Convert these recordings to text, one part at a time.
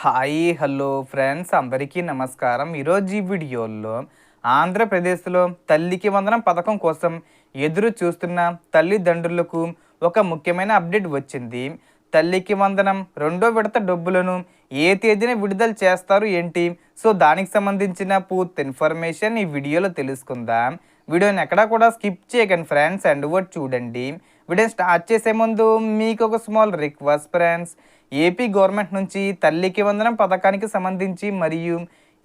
Hi hello friends అందరికీ నమస్కారం. ఈరోజు ఈ వీడియోలో ఆంధ్రప్రదేశ్లో తల్లికి వందనం పథకం కోసం ఎదురు చూస్తున్న తల్లిదండ్రులకు ఒక ముఖ్యమైన అప్డేట్ వచ్చింది. తల్లికి వందనం రెండో విడత డబ్బులను ఏ తేదీన విడుదల చేస్తారు ఏంటి, సో దానికి సంబంధించిన పూర్తి ఇన్ఫర్మేషన్ ఈ వీడియోలో తెలుసుకుందాం. వీడియోని ఎక్కడా కూడా స్కిప్ చేయకండి ఫ్రెండ్స్, అండ్ వర్డ్ చూడండి. వీడియో స్టార్ట్ చేసే ముందు మీకు ఒక small request friends, AP government నుంచి తల్లికి వందనం పథకానికి సంబంధించి మరియు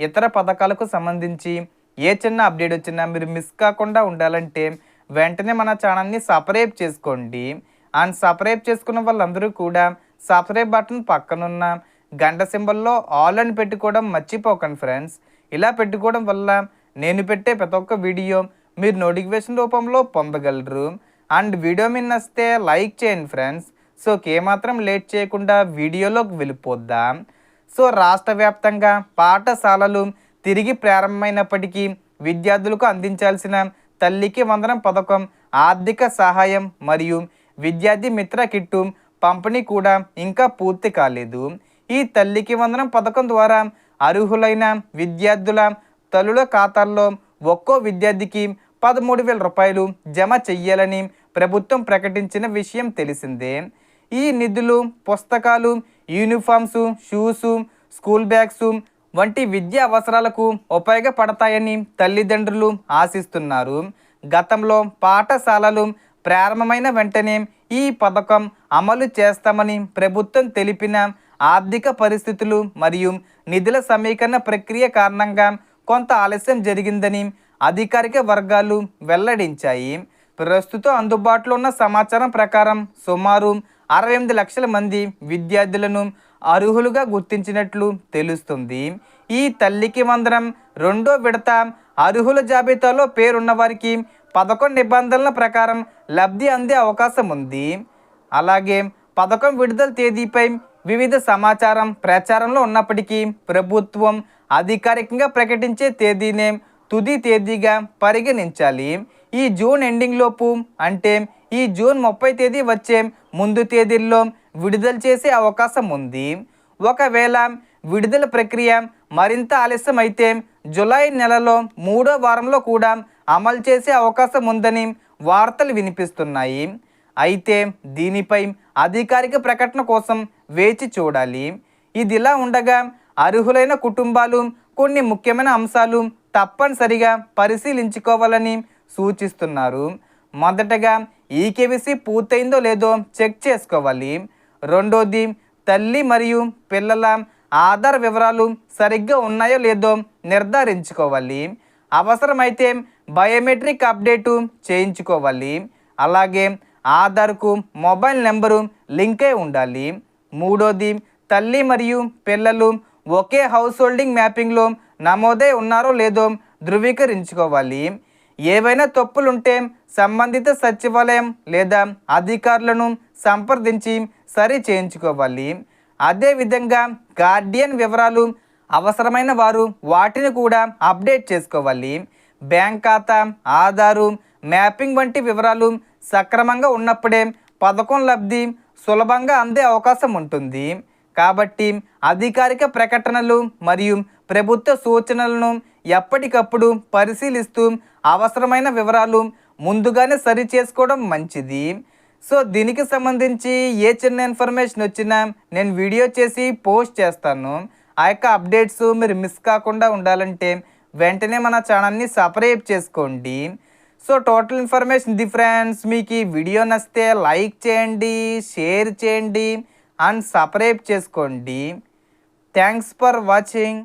ఇతర పథకాలకు సంబంధించి ఏ చిన్న అప్డేట్ వచ్చినా మీరు మిస్ కాకుండా ఉండాలంటే వెంటనే మన ఛానల్ని సబ్స్క్రైబ్ చేసుకోండి. అండ్ సబ్స్క్రైబ్ చేసుకున్న వాళ్ళందరూ కూడా సబ్స్క్రైబ్ బటన్ పక్కనున్న గంట సింబల్లో ఆల్ అని పెట్టుకోవడం మర్చిపోకండి ఫ్రెండ్స్. ఇలా పెట్టుకోవడం వల్ల నేను పెట్టే ప్రతి ఒక్క వీడియో మీరు నోటిఫికేషన్ రూపంలో పొందగలరు. అండ్ వీడియో మీద నచ్చితే లైక్ చేయండి ఫ్రెండ్స్. సో ఏమాత్రం లేట్ చేయకుండా వీడియోలోకి వెళ్ళిపోద్దాం. సో రాష్ట్ర వ్యాప్తంగా పాఠశాలలు తిరిగి ప్రారంభమైనప్పటికీ విద్యార్థులకు అందించాల్సిన తల్లికి వందనం పథకం ఆర్థిక సహాయం మరియు విద్యార్థి మిత్ర కిట్టు పంపిణీ కూడా ఇంకా పూర్తి కాలేదు. ఈ తల్లికి వందనం పథకం ద్వారా అర్హులైన విద్యార్థుల తల్లుల ఖాతాల్లో ఒక్కో విద్యార్థికి 13,000 రూపాయలు జమ చెయ్యాలని ప్రభుత్వం ప్రకటించిన విషయం తెలిసిందే. ఈ నిధులు పుస్తకాలు, యూనిఫామ్స్, షూస్, స్కూల్ బ్యాగ్స్ వంటి విద్యా అవసరాలకు ఉపయోగపడతాయని తల్లిదండ్రులు ఆశిస్తున్నారు. గతంలో పాఠశాలలు ప్రారంభమైన వెంటనే ఈ పథకం అమలు చేస్తామని ప్రభుత్వం తెలిపిన ఆర్థిక పరిస్థితులు మరియు నిధుల సమీకరణ ప్రక్రియ కారణంగా కొంత ఆలస్యం జరిగిందని అధికారిక వర్గాలు వెల్లడించాయి. ప్రస్తుతం అందుబాటులో ఉన్న సమాచారం ప్రకారం సుమారు 68 లక్షల మంది విద్యార్థులను అర్హులుగా గుర్తించినట్లు తెలుస్తుంది. ఈ తల్లికి వందనం రెండో విడత అర్హుల జాబితాలో పేరున్న వారికి 11 నిబంధనల ప్రకారం లబ్ధి అందే అవకాశం ఉంది. అలాగే పథకం విడుదల తేదీపై వివిధ సమాచారం ప్రచారంలో ఉన్నప్పటికీ ప్రభుత్వం అధికారికంగా ప్రకటించే తేదీనే తుది తేదీగా పరిగణించాలి. ఈ జూన్ ఎండింగ్ లోపు, అంటే ఈ జూన్ 30 తేదీ వచ్చే ముందు తేదీల్లో విడుదల చేసే అవకాశం ఉంది. ఒకవేళ విడుదల ప్రక్రియ మరింత ఆలస్యం అయితే జూలై నెలలో 3వ వారంలో కూడా అమలు చేసే అవకాశం ఉందని వార్తలు వినిపిస్తున్నాయి. అయితే దీనిపై అధికారిక ప్రకటన కోసం వేచి చూడాలి. ఇదిలా ఉండగా అర్హులైన కుటుంబాలు కొన్ని ముఖ్యమైన అంశాలు తప్పనిసరిగా పరిశీలించుకోవాలని సూచిస్తున్నారు. మొదటగా ఈకేవీసీ పూర్తయిందో లేదో చెక్ చేసుకోవాలి. రెండోది, తల్లి మరియు పిల్లల ఆధార్ వివరాలు సరిగ్గా ఉన్నాయో లేదో నిర్ధారించుకోవాలి. అవసరమైతే బయోమెట్రిక్ అప్డేటు చేయించుకోవాలి. అలాగే ఆధార్కు మొబైల్ నెంబరు లింక్ అయి ఉండాలి. మూడోది, తల్లి మరియు పిల్లలు ఒకే హౌస్ హోల్డింగ్ మ్యాపింగ్లో నమోదై ఉన్నారో లేదో ధృవీకరించుకోవాలి. ఏవైనా తప్పులుంటే సంబంధిత సచివాలయం లేదా అధికారులను సంప్రదించి సరి చేయించుకోవాలి. అదేవిధంగా గార్డియన్ వివరాలు అవసరమైన వారు వాటిని కూడా అప్డేట్ చేసుకోవాలి. బ్యాంక్ ఖాతా, ఆధారు, మ్యాపింగ్ వంటి వివరాలు సక్రమంగా ఉన్నప్పుడే పథకం లబ్ధి సులభంగా అందే అవకాశం ఉంటుంది. కాబట్టి అధికారిక ప్రకటనలు మరియు ప్రభుత్వ సూచనలను ఎప్పటికప్పుడు పరిశీలిస్తూ అవసరమైన వివరాలు ముందుగానే సరి చేసుకోవడం మంచిది. సో దీనికి సంబంధించి ఏ చిన్న ఇన్ఫర్మేషన్ వచ్చినా నేను వీడియో చేసి పోస్ట్ చేస్తాను. ఆ యొక్క అప్డేట్స్ మీరు మిస్ కాకుండా ఉండాలంటే వెంటనే మన ఛానల్ని సబ్స్క్రైబ్ చేసుకోండి. సో టోటల్ ఇన్ఫర్మేషన్ ఇది ఫ్రెండ్స్. మీకు ఈ వీడియో నచ్చితే లైక్ చేయండి, షేర్ చేయండి అండ్ సబ్స్క్రైబ్ చేసుకోండి. Thanks for watching.